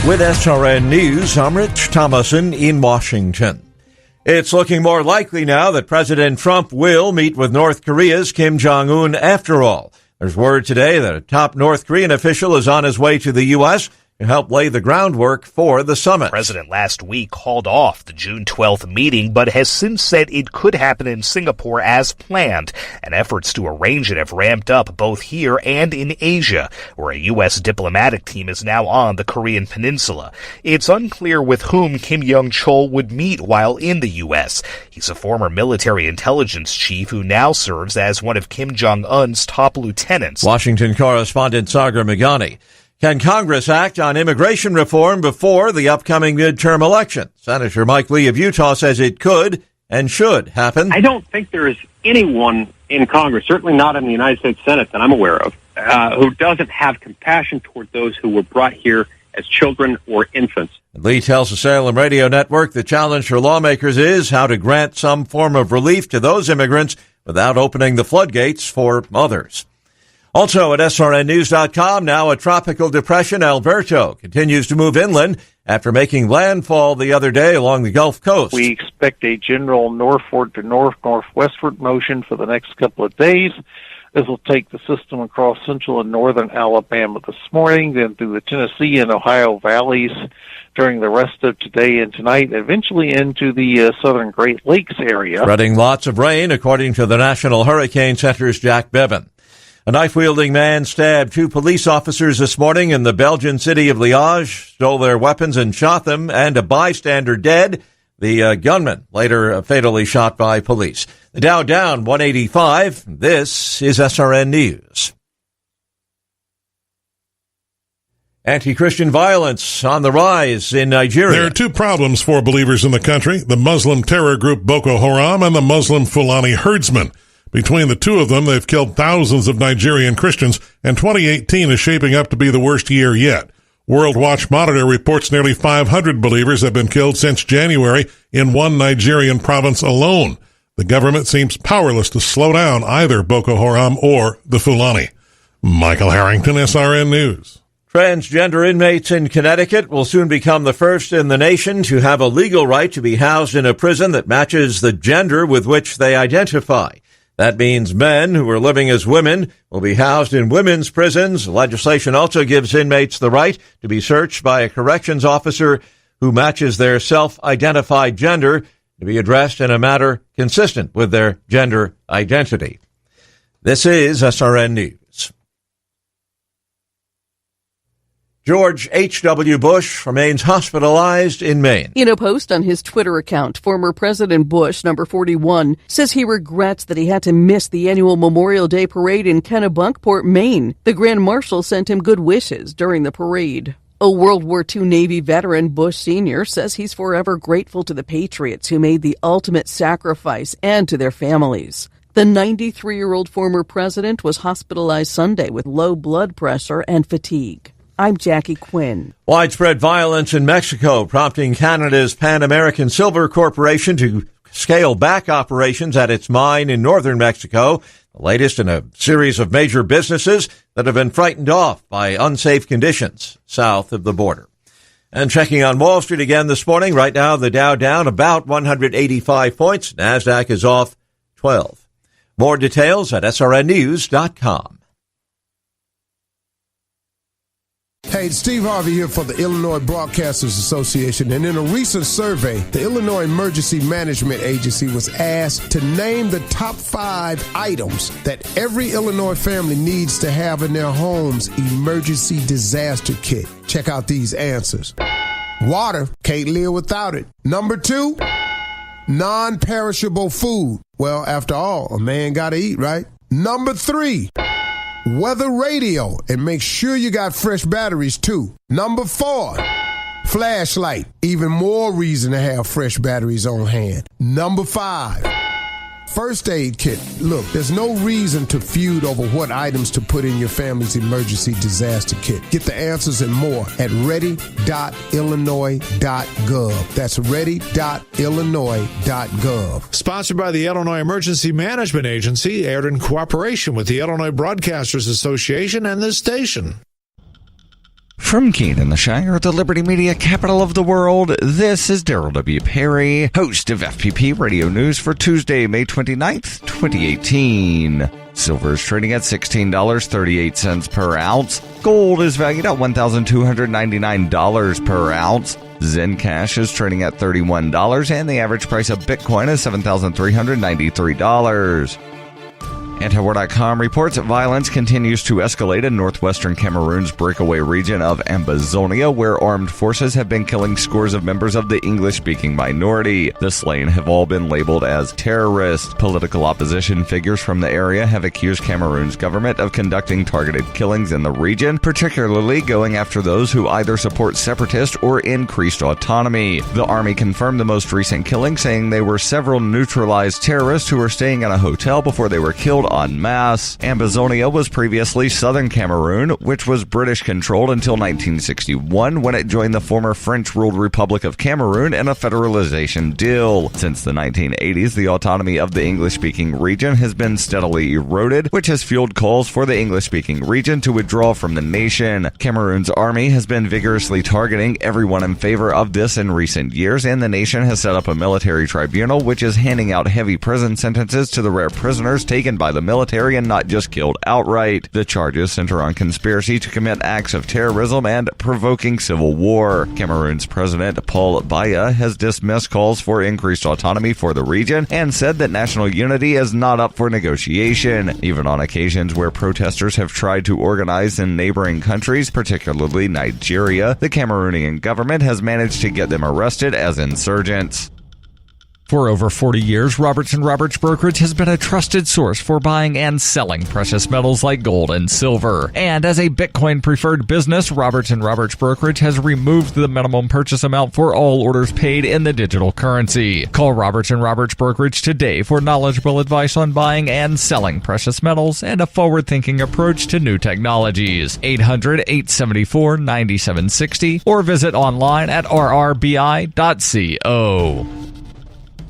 With SRN News, I'm Rich Thomason in Washington. It's looking more likely now that President Trump will meet with North Korea's Kim Jong-un after all. There's word today that a top North Korean official is on his way to the U.S. to help lay the groundwork for the summit. The president last week called off the June 12th meeting, but has since said it could happen in Singapore as planned, and efforts to arrange it have ramped up both here and in Asia, where a U.S. diplomatic team is now on the Korean peninsula. It's unclear with whom Kim Young-chol would meet while in the U.S. He's a former military intelligence chief who now serves as one of Kim Jong-un's top lieutenants. Washington correspondent Sagar Meghani. Can Congress act on immigration reform before the upcoming midterm election? Senator Mike Lee of Utah says it could and should happen. I don't think there is anyone in Congress, certainly not in the United States Senate that I'm aware of, who doesn't have compassion toward those who were brought here as children or infants. Lee tells the Salem Radio Network the challenge for lawmakers is how to grant some form of relief to those immigrants without opening the floodgates for others. Also at SRNnews.com, now a tropical depression, Alberto, continues to move inland after making landfall the other day along the Gulf Coast. We expect a general northward to northwestward motion for the next couple of days. This will take the system across central and northern Alabama this morning, then through the Tennessee and Ohio valleys during the rest of today and tonight, eventually into the southern Great Lakes area. Spreading lots of rain, according to the National Hurricane Center's Jack Bevan. A knife-wielding man stabbed 2 police officers this morning in the Belgian city of Liège, stole their weapons and shot them, and a bystander dead. The gunman later fatally shot by police. The Dow down 185. This is SRN News. Anti-Christian violence on the rise in Nigeria. There are 2 problems for believers in the country, the Muslim terror group Boko Haram and the Muslim Fulani herdsmen. Between the 2 of them, they've killed thousands of Nigerian Christians, and 2018 is shaping up to be the worst year yet. World Watch Monitor reports nearly 500 believers have been killed since January in one Nigerian province alone. The government seems powerless to slow down either Boko Haram or the Fulani. Michael Harrington, SRN News. Transgender inmates in Connecticut will soon become the first in the nation to have a legal right to be housed in a prison that matches the gender with which they identify. That means men who are living as women will be housed in women's prisons. Legislation also gives inmates the right to be searched by a corrections officer who matches their self-identified gender to be addressed in a manner consistent with their gender identity. This is SRN News. George H.W. Bush remains hospitalized in Maine. In a post on his Twitter account, former President Bush, number 41, says he regrets that he had to miss the annual Memorial Day parade in Kennebunkport, Maine. The Grand Marshal sent him good wishes during the parade. A World War II Navy veteran, Bush Sr., says he's forever grateful to the patriots who made the ultimate sacrifice and to their families. The 93-year-old former president was hospitalized Sunday with low blood pressure and fatigue. I'm Jackie Quinn. Widespread violence in Mexico prompting Canada's Pan American Silver Corporation to scale back operations at its mine in northern Mexico, the latest in a series of major businesses that have been frightened off by unsafe conditions south of the border. And checking on Wall Street again this morning, right now the Dow down about 185 points. NASDAQ is off 12. More details at srnnews.com. Hey, it's Steve Harvey here for the Illinois Broadcasters Association, and in a recent survey, the Illinois Emergency Management Agency was asked to name the top 5 items that every Illinois family needs to have in their home's emergency disaster kit. Check out these answers. Water, can't live without it. Number 2, non-perishable food. Well, after all, a man gotta eat, right? Number 3, weather radio, and make sure you got fresh batteries too. Number 4, flashlight. Even more reason to have fresh batteries on hand. Number 5, First aid kit. Look, there's no reason to feud over what items to put in your family's emergency disaster kit. Get the answers and more at ready.illinois.gov. That's ready.illinois.gov. Sponsored by the Illinois Emergency Management Agency, aired in cooperation with the Illinois Broadcasters Association and this station. From Keene in the Shire, the Liberty Media capital of the world, this is Darrell W. Perry, host of FPP Radio News for Tuesday, May 29th, 2018. Silver is trading at $16.38 per ounce. Gold is valued at $1,299 per ounce. Zencash is trading at $31, and the average price of Bitcoin is $7,393. Antiwar.com reports that violence continues to escalate in northwestern Cameroon's breakaway region of Ambazonia, where armed forces have been killing scores of members of the English-speaking minority. The slain have all been labeled as terrorists. Political opposition figures from the area have accused Cameroon's government of conducting targeted killings in the region, particularly going after those who either support separatist or increased autonomy. The army confirmed the most recent killing, saying they were several neutralized terrorists who were staying in a hotel before they were killed en masse. Ambazonia was previously southern Cameroon, which was British-controlled until 1961, when it joined the former French-ruled Republic of Cameroon in a federalization deal. Since the 1980s, the autonomy of the English-speaking region has been steadily eroded, which has fueled calls for the English-speaking region to withdraw from the nation. Cameroon's army has been vigorously targeting everyone in favor of this in recent years, and the nation has set up a military tribunal which is handing out heavy prison sentences to the rare prisoners taken by the military and not just killed outright. The charges center on conspiracy to commit acts of terrorism and provoking civil war. Cameroon's President Paul Biya has dismissed calls for increased autonomy for the region and said that national unity is not up for negotiation. Even on occasions where protesters have tried to organize in neighboring countries, particularly Nigeria, the Cameroonian government has managed to get them arrested as insurgents. For over 40 years, Roberts & Roberts Brokerage has been a trusted source for buying and selling precious metals like gold and silver. And as a Bitcoin-preferred business, Roberts & Roberts Brokerage has removed the minimum purchase amount for all orders paid in the digital currency. Call Roberts & Roberts Brokerage today for knowledgeable advice on buying and selling precious metals and a forward-thinking approach to new technologies. 800-874-9760 or visit online at rrbi.co.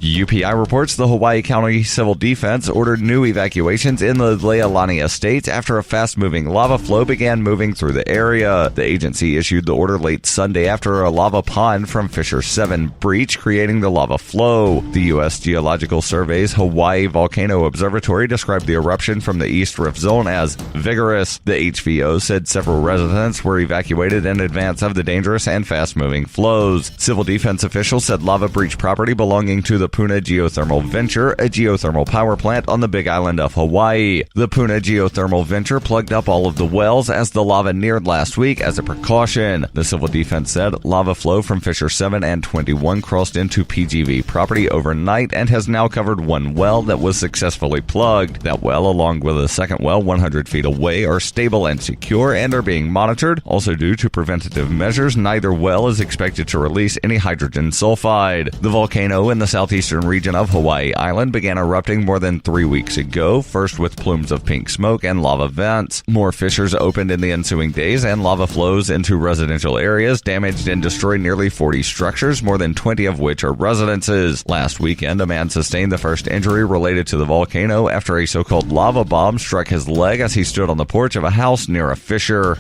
UPI reports the Hawaii County Civil Defense ordered new evacuations in the Leilani Estates after a fast-moving lava flow began moving through the area. The agency issued the order late Sunday after a lava pond from Fissure 7 breached, creating the lava flow. The U.S. Geological Survey's Hawaii Volcano Observatory described the eruption from the East Rift Zone as vigorous. The HVO said several residents were evacuated in advance of the dangerous and fast-moving flows. Civil defense officials said lava breached property belonging to the Puna Geothermal Venture, a geothermal power plant on the Big Island of Hawaii. The Puna Geothermal Venture plugged up all of the wells as the lava neared last week as a precaution. The civil defense said lava flow from Fissure 7 and 21 crossed into PGV property overnight and has now covered one well that was successfully plugged. That well, along with a second well 100 feet away, are stable and secure and are being monitored. Also, due to preventative measures, neither well is expected to release any hydrogen sulfide. The volcano in the southeastern region of Hawaii Island began erupting more than 3 weeks ago, first with plumes of pink smoke and lava vents. More fissures opened in the ensuing days, and lava flows into residential areas damaged and destroyed nearly 40 structures, more than 20 of which are residences. Last weekend, a man sustained the first injury related to the volcano after a so-called lava bomb struck his leg as he stood on the porch of a house near a fissure.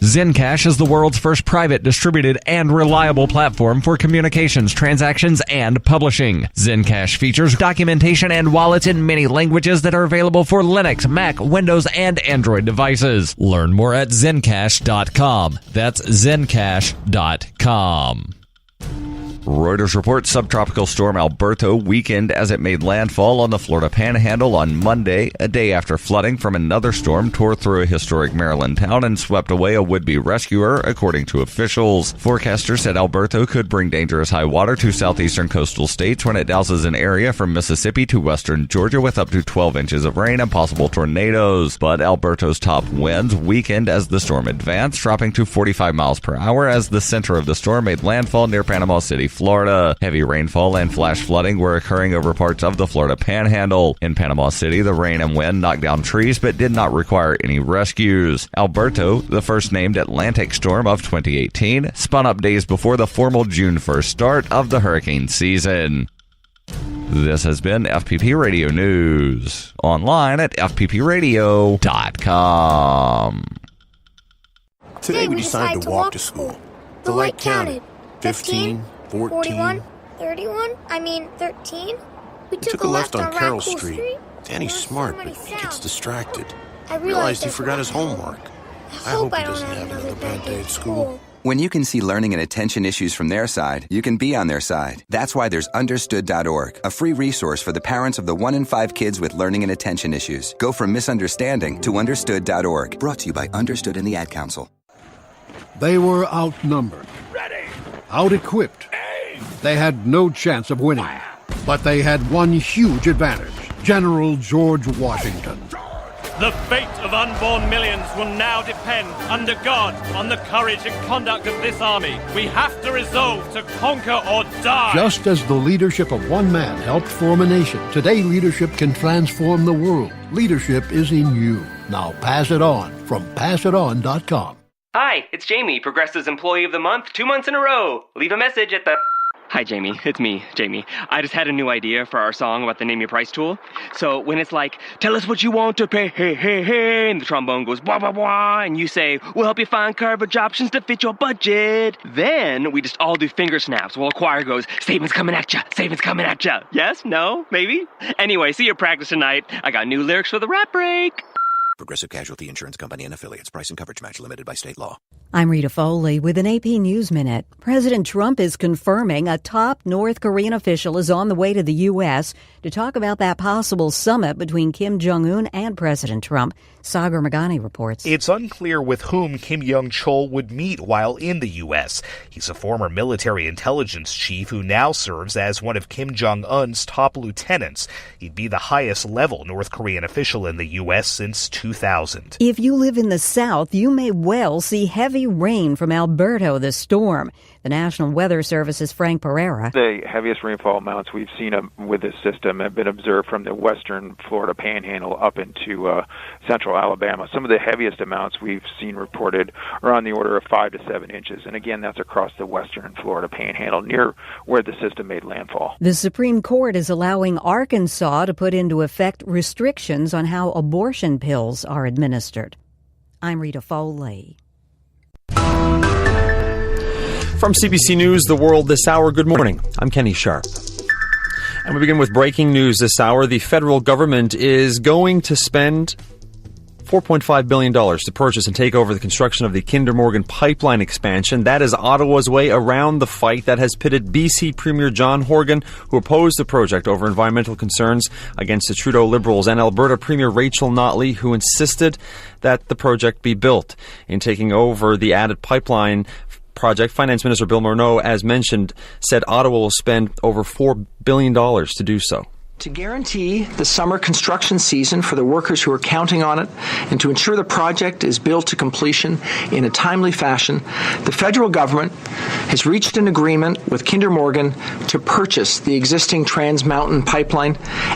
Zencash is the world's first private, distributed, and reliable platform for communications, transactions, and publishing. Zencash features documentation and wallets in many languages that are available for Linux, Mac, Windows, and Android devices. Learn more at zencash.com. That's zencash.com. Reuters reports subtropical storm Alberto weakened as it made landfall on the Florida Panhandle on Monday, a day after flooding from another storm tore through a historic Maryland town and swept away a would-be rescuer, according to officials. Forecasters said Alberto could bring dangerous high water to southeastern coastal states when it douses an area from Mississippi to western Georgia with up to 12 inches of rain and possible tornadoes. But Alberto's top winds weakened as the storm advanced, dropping to 45 miles per hour as the center of the storm made landfall near Panama City, Florida. Heavy rainfall and flash flooding were occurring over parts of the Florida Panhandle. In Panama City, the rain and wind knocked down trees but did not require any rescues. Alberto, the first named Atlantic storm of 2018, spun up days before the formal June 1st start of the hurricane season. This has been FPP Radio News. Online at fppradio.com. Today we decided to walk to school. The light counted. 15, 14, 41, 31, 13. We took a left on Carroll Street. Danny's smart, but he gets distracted. I realized he forgot his homework. I hope he doesn't have another bad day at school. When you can see learning and attention issues from their side, you can be on their side. That's why there's Understood.org, a free resource for the parents of the 1 in 5 kids with learning and attention issues. Go from misunderstanding to Understood.org. Brought to you by Understood and the Ad Council. They were outnumbered, out-equipped. They had no chance of winning, but they had one huge advantage: General George Washington. The fate of unborn millions will now depend, under God, on the courage and conduct of this army. We have to resolve to conquer or die. Just as the leadership of one man helped form a nation, today leadership can transform the world. Leadership is in you. Now pass it on from passiton.com. Hi, it's Jamie, Progressive's Employee of the Month, 2 months in a row. Leave a message at the... Hi, Jamie. It's me, Jamie. I just had a new idea for our song about the Name Your Price tool. So when it's like, tell us what you want to pay, hey, hey, hey, and the trombone goes, blah, blah, blah, and you say, we'll help you find coverage options to fit your budget. Then we just all do finger snaps while a choir goes, savings coming at ya, savings coming at ya. Yes? No? Maybe? Anyway, see your practice tonight. I got new lyrics for the rap break. Progressive Casualty Insurance Company and Affiliates. Price and coverage match limited by state law. I'm Rita Foley with an AP News Minute. President Trump is confirming a top North Korean official is on the way to the U.S. to talk about that possible summit between Kim Jong-un and President Trump. Sagar Magani reports. It's unclear with whom Kim Young-chol would meet while in the U.S. He's a former military intelligence chief who now serves as one of Kim Jong-un's top lieutenants. He'd be the highest level North Korean official in the U.S. since 2000. If you live in the South, you may well see heavy rain from Alberto this storm. The National Weather Service's Frank Pereira. The heaviest rainfall amounts we've seen with this system have been observed from the western Florida Panhandle up into central Alabama. Some of the heaviest amounts we've seen reported are on the order of 5 to 7 inches. And again, that's across the western Florida Panhandle, near where the system made landfall. The Supreme Court is allowing Arkansas to put into effect restrictions on how abortion pills are administered. I'm Rita Foley. From CBC News, The World This Hour, good morning. I'm Kenny Sharp. And we begin with breaking news this hour. The federal government is going to spend $4.5 billion to purchase and take over the construction of the Kinder Morgan pipeline expansion. That is Ottawa's way around the fight that has pitted BC Premier John Horgan, who opposed the project over environmental concerns, against the Trudeau Liberals, and Alberta Premier Rachel Notley, who insisted that the project be built. In taking over the added pipeline project, Finance Minister Bill Morneau, as mentioned, said Ottawa will spend over $4 billion to do so. To guarantee the summer construction season for the workers who are counting on it and to ensure the project is built to completion in a timely fashion, the federal government has reached an agreement with Kinder Morgan to purchase the existing Trans Mountain pipeline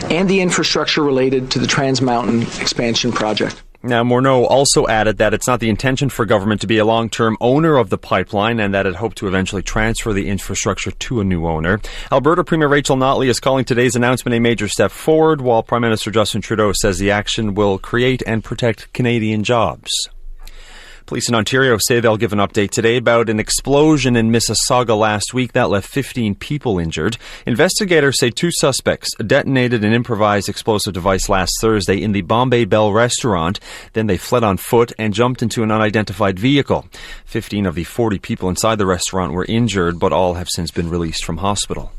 and the infrastructure related to the Trans Mountain expansion project. Now, Morneau also added that it's not the intention for government to be a long-term owner of the pipeline and that it hoped to eventually transfer the infrastructure to a new owner. Alberta Premier Rachel Notley is calling today's announcement a major step forward, while Prime Minister Justin Trudeau says the action will create and protect Canadian jobs. Police in Ontario say they'll give an update today about an explosion in Mississauga last week that left 15 people injured. Investigators say 2 suspects detonated an improvised explosive device last Thursday in the Bombay Bell restaurant. Then they fled on foot and jumped into an unidentified vehicle. 15 of the 40 people inside the restaurant were injured, but all have since been released from hospital.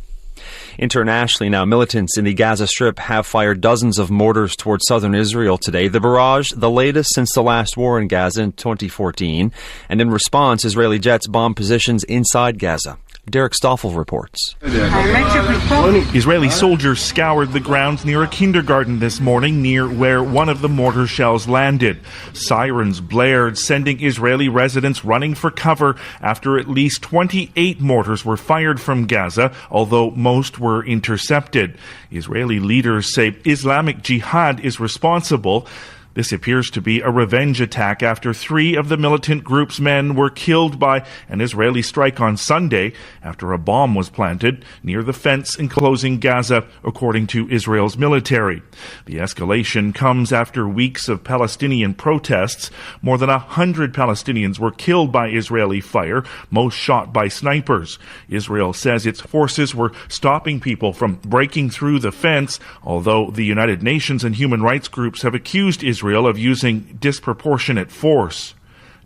Internationally now, militants in the Gaza Strip have fired dozens of mortars towards southern Israel today. The barrage, the latest since the last war in Gaza in 2014. And in response, Israeli jets bombed positions inside Gaza. Derek Stoffel reports. Israeli soldiers scoured the grounds near a kindergarten this morning, near where one of the mortar shells landed. Sirens blared, sending Israeli residents running for cover after at least 28 mortars were fired from Gaza, although most were intercepted. Israeli leaders say Islamic Jihad is responsible. This appears to be a revenge attack after 3 of the militant group's men were killed by an Israeli strike on Sunday after a bomb was planted near the fence enclosing Gaza, according to Israel's military. The escalation comes after weeks of Palestinian protests. More than 100 Palestinians were killed by Israeli fire, most shot by snipers. Israel says its forces were stopping people from breaking through the fence, although the United Nations and human rights groups have accused Israel of using disproportionate force.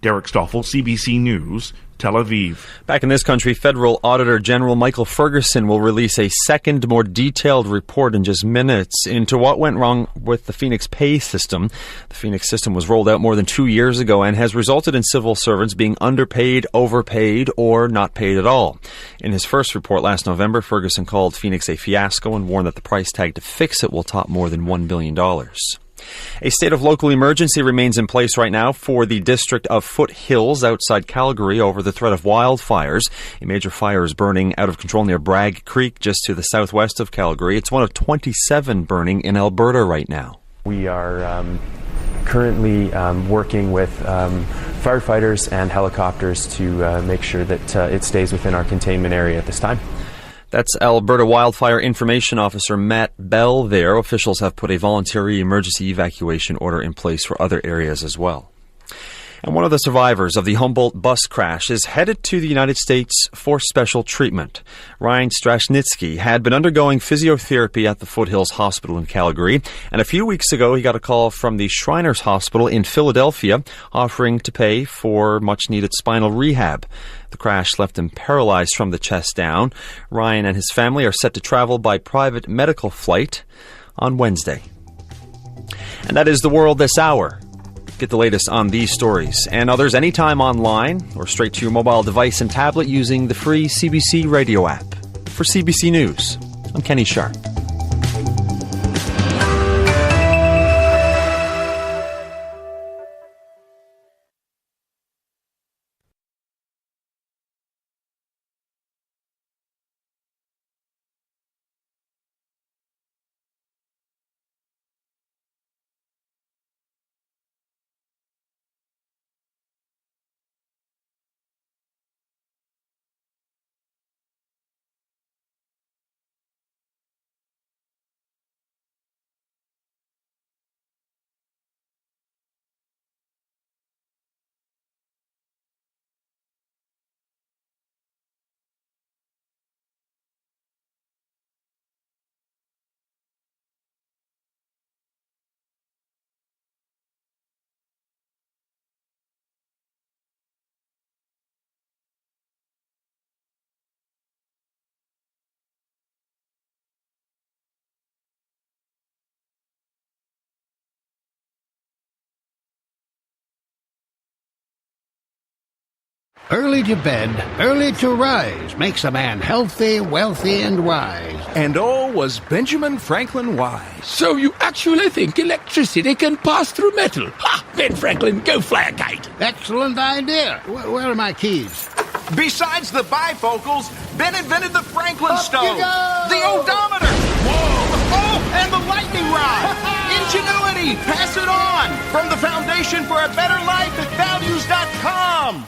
Derek Stoffel, CBC News, Tel Aviv. Back in this country, Federal Auditor General Michael Ferguson will release a second, more detailed report in just minutes into what went wrong with the Phoenix pay system. The Phoenix system was rolled out more than 2 years ago and has resulted in civil servants being underpaid, overpaid, or not paid at all. In his first report last November, Ferguson called Phoenix a fiasco and warned that the price tag to fix it will top more than $1 billion. A state of local emergency remains in place right now for the district of Foothills outside Calgary over the threat of wildfires. A major fire is burning out of control near Bragg Creek, just to the southwest of Calgary. It's one of 27 burning in Alberta right now. We are currently working with firefighters and helicopters to make sure that it stays within our containment area at this time. That's Alberta Wildfire Information Officer Matt Bell there. Officials have put a voluntary emergency evacuation order in place for other areas as well. And one of the survivors of the Humboldt bus crash is headed to the United States for special treatment. Ryan Strashnitsky had been undergoing physiotherapy at the Foothills Hospital in Calgary, and a few weeks ago he got a call from the Shriners Hospital in Philadelphia offering to pay for much-needed spinal rehab. The crash left him paralyzed from the chest down. Ryan and his family are set to travel by private medical flight on Wednesday. And that is the world this hour. Get the latest on these stories and others anytime online or straight to your mobile device and tablet using the free CBC Radio app. For CBC News, I'm Kenny Sharp. Early to bed, early to rise makes a man healthy, wealthy, and wise. And all was Benjamin Franklin wise. So you actually think electricity can pass through metal? Ha! Ben Franklin, go fly a kite. Excellent idea. Where are my keys? Besides the bifocals, Ben invented the Franklin stove, the odometer, and the lightning rod. Ingenuity, pass it on. From the Foundation for a Better Life at values.com.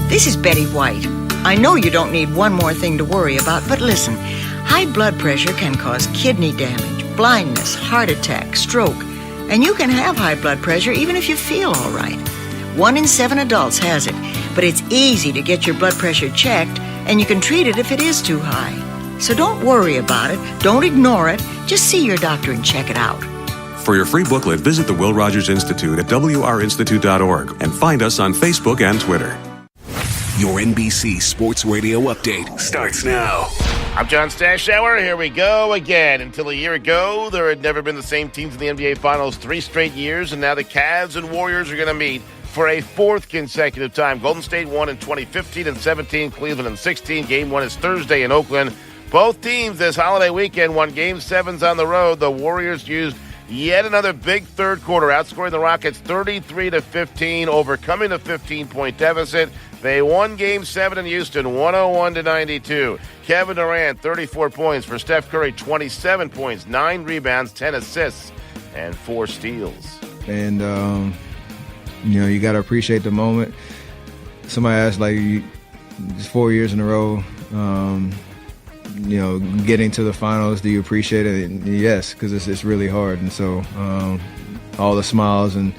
This is Betty White. I know you don't need one more thing to worry about, but listen. High blood pressure can cause kidney damage, blindness, heart attack, stroke, and you can have high blood pressure even if you feel all right. 1 in 7 adults has it, but it's easy to get your blood pressure checked, and you can treat it if it is too high. So don't worry about it, don't ignore it, just see your doctor and check it out. For your free booklet, visit the Will Rogers Institute at wrinstitute.org and find us on Facebook and Twitter. Your NBC Sports Radio update starts now. I'm John Stashower. Here we go again. Until a year ago, there had never been the same teams in the NBA Finals 3 straight years, and now the Cavs and Warriors are going to meet for a fourth consecutive time. Golden State won in 2015 and 17, Cleveland in 16. Game 1 is Thursday in Oakland. Both teams this holiday weekend won Game 7s on the road. The Warriors used yet another big third quarter, outscoring the Rockets 33-15, overcoming a 15-point deficit. They won Game 7 in Houston, 101-92. Kevin Durant, 34 points. For Steph Curry, 27 points, 9 rebounds, 10 assists, and 4 steals. And, you got to appreciate the moment. Somebody asked, it's 4 years in a row, getting to the finals, do you appreciate it? And yes, because it's really hard. And so all the smiles and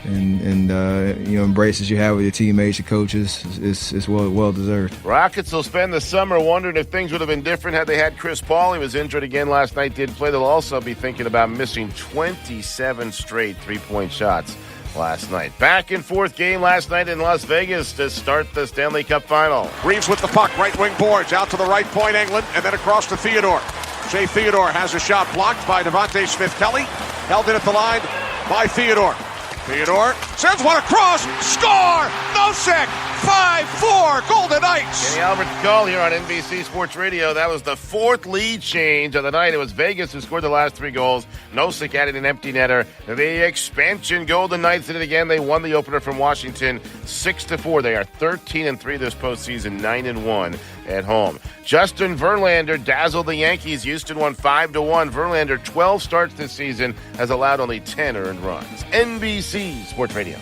embraces you have with your teammates, your coaches, is well deserved. Rockets will spend the summer wondering if things would have been different had they had Chris Paul. He was injured again last night, didn't play. They'll also be thinking about missing 27 straight three-point shots last night. Back and forth game last night in Las Vegas to start the Stanley Cup final. Reeves with the puck, right wing boards, out to the right point, England, and then across to Theodore. Shea Theodore has a shot blocked by Devontae Smith-Kelly, held in at the line by Theodore. Theodore sends one across, score! Nosek, 5-4, Golden Knights. Kenny Albert's call here on NBC Sports Radio. That was the fourth lead change of the night. It was Vegas who scored the last 3 goals. Nosek added an empty netter. The expansion Golden Knights did it again. They won the opener from Washington 6-4. They are 13-3 this postseason, 9-1 at home. Justin Verlander dazzled the Yankees. Houston won 5-1. Verlander, 12 starts this season, has allowed only 10 earned runs. NBC Sports Radio.